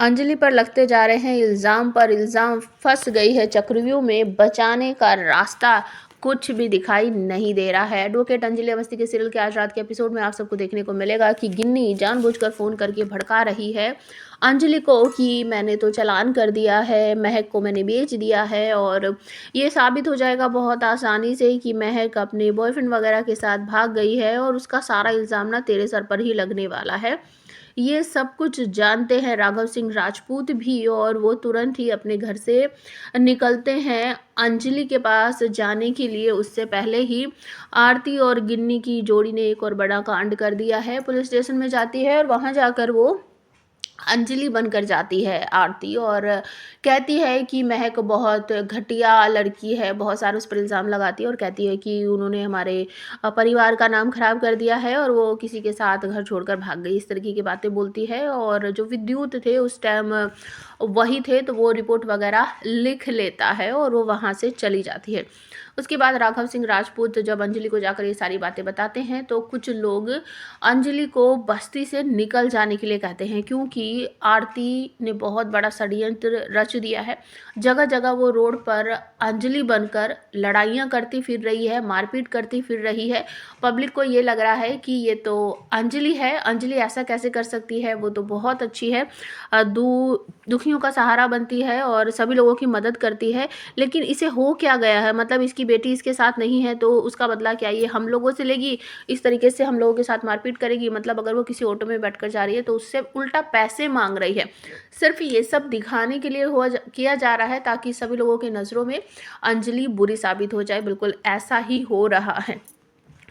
अंजलि पर लगते जा रहे हैं इल्ज़ाम पर इल्ज़ाम, फंस गई है चक्रव्यूह में, बचाने का रास्ता कुछ भी दिखाई नहीं दे रहा है। एडवोकेट अंजलि अवस्थी के सीरियल के आज रात के एपिसोड में आप सबको देखने को मिलेगा कि गिन्नी जानबूझकर फ़ोन करके भड़का रही है अंजलि को कि मैंने तो चालान कर दिया है, महक को मैंने बेच दिया है और ये साबित हो जाएगा बहुत आसानी से कि महक अपने बॉयफ्रेंड वगैरह के साथ भाग गई है और उसका सारा इल्ज़ाम ना तेरे सर पर ही लगने वाला है। ये सब कुछ जानते हैं राघव सिंह राजपूत भी और वो तुरंत ही अपने घर से निकलते हैं अंजलि के पास जाने के लिए। उससे पहले ही आरती और गिन्नी की जोड़ी ने एक और बड़ा कांड कर दिया है। पुलिस स्टेशन में जाती है और वहाँ जाकर वो अंजलि बनकर जाती है आरती और कहती है कि महक बहुत घटिया लड़की है, बहुत सारे उस पर इल्ज़ाम लगाती है और कहती है कि उन्होंने हमारे परिवार का नाम खराब कर दिया है और वो किसी के साथ घर छोड़कर भाग गई, इस तरीके की बातें बोलती है। और जो विद्युत थे उस टाइम वही थे, तो वो रिपोर्ट वगैरह लिख लेता है और वो वहाँ से चली जाती है। उसके बाद राघव सिंह राजपूत जब अंजलि को जाकर ये सारी बातें बताते हैं तो कुछ लोग अंजलि को बस्ती से निकल जाने के लिए कहते हैं, क्योंकि आरती ने बहुत बड़ा षड्यंत्र रच दिया है। जगह जगह वो रोड पर अंजलि बनकर लड़ाइयाँ करती फिर रही है, मारपीट करती फिर रही है। पब्लिक को ये लग रहा है कि ये तो अंजलि है, अंजलि ऐसा कैसे कर सकती है, वो तो बहुत अच्छी है, दुखियों का सहारा बनती है और सभी लोगों की मदद करती है। लेकिन इसे हो क्या गया है, मतलब इसकी बेटी इसके साथ नहीं है तो उसका बदला क्या ये हम लोगों से लेगी, इस तरीके से हम लोगों के साथ मारपीट करेगी। मतलब अगर वो किसी ऑटो में बैठकर जा रही है तो उससे उल्टा पैसे मांग रही है। सिर्फ ये सब दिखाने के लिए किया जा रहा है ताकि सभी लोगों की नज़रों में अंजलि बुरी साबित हो जाए। बिल्कुल ऐसा ही हो रहा है।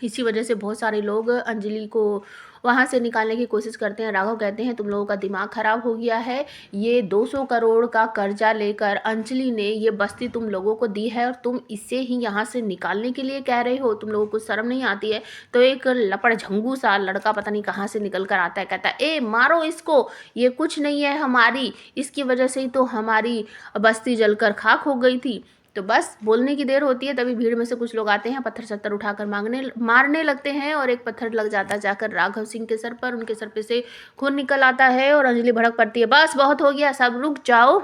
इसी वजह से बहुत सारे लोग अंजलि को वहाँ से निकालने की कोशिश करते हैं। राघव कहते हैं तुम लोगों का दिमाग खराब हो गया है, ये 200 करोड़ का कर्जा लेकर अंजलि ने ये बस्ती तुम लोगों को दी है और तुम इसे ही यहाँ से निकालने के लिए कह रहे हो, तुम लोगों को शर्म नहीं आती है। तो एक लपड़झंगू सा लड़का पता नहीं कहाँ से निकल कर आता है, कहता है ए मारो इसको, ये कुछ नहीं है हमारी, इसकी वजह से ही तो हमारी बस्ती जलकर खाक हो गई थी। तो बस बोलने की देर होती है, तभी भीड़ में से कुछ लोग आते हैं, पत्थर सत्तर उठाकर मारने लगते हैं और एक पत्थर लग जाता है जाकर राघव सिंह के सर पर। उनके सर पे से खून निकल आता है और अंजलि भड़क पड़ती है, बस बहुत हो गया, सब रुक जाओ।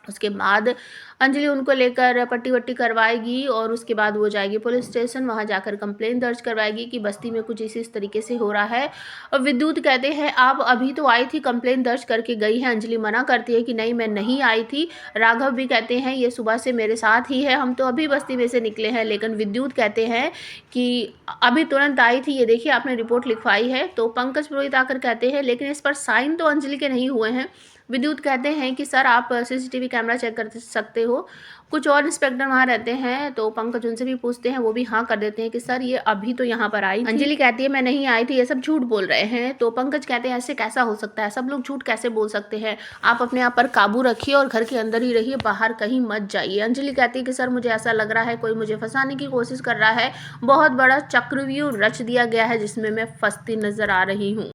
उसके बाद अंजलि उनको लेकर पट्टी वट्टी करवाएगी और उसके बाद वो जाएगी पुलिस स्टेशन, वहाँ जाकर कंप्लेन दर्ज करवाएगी कि बस्ती में कुछ इस तरीके से हो रहा है। और विद्युत कहते हैं आप अभी तो आई थी, कंप्लेन दर्ज करके गई है। अंजलि मना करती है कि नहीं मैं नहीं आई थी। राघव भी कहते हैं ये सुबह से मेरे साथ ही है, हम तो अभी बस्ती में से निकले हैं। लेकिन विद्युत कहते हैं कि अभी तुरंत आई थी, ये देखिए आपने रिपोर्ट लिखवाई है। तो पंकज पुरोहित आकर कहते हैं लेकिन इस पर साइन तो अंजलि के नहीं हुए हैं। विद्युत कहते हैं कि सर आप सीसीटीवी कैमरा चेक कर सकते हो। कुछ और इंस्पेक्टर वहाँ रहते हैं तो पंकज उनसे भी पूछते हैं, वो भी हाँ कर देते हैं कि सर ये अभी तो यहाँ पर आई थी। अंजलि कहती है मैं नहीं आई थी, ये सब झूठ बोल रहे हैं। तो पंकज कहते हैं ऐसे कैसा हो सकता है, सब लोग झूठ कैसे बोल सकते हैं, आप अपने आप पर काबू रखिए और घर के अंदर ही रहिए, बाहर कहीं मत जाइए। अंजलि कहती है कि सर मुझे ऐसा लग रहा है कोई मुझे फंसाने की कोशिश कर रहा है, बहुत बड़ा चक्रव्यूह रच दिया गया है जिसमें मैं फंसती नजर आ रही हूँ।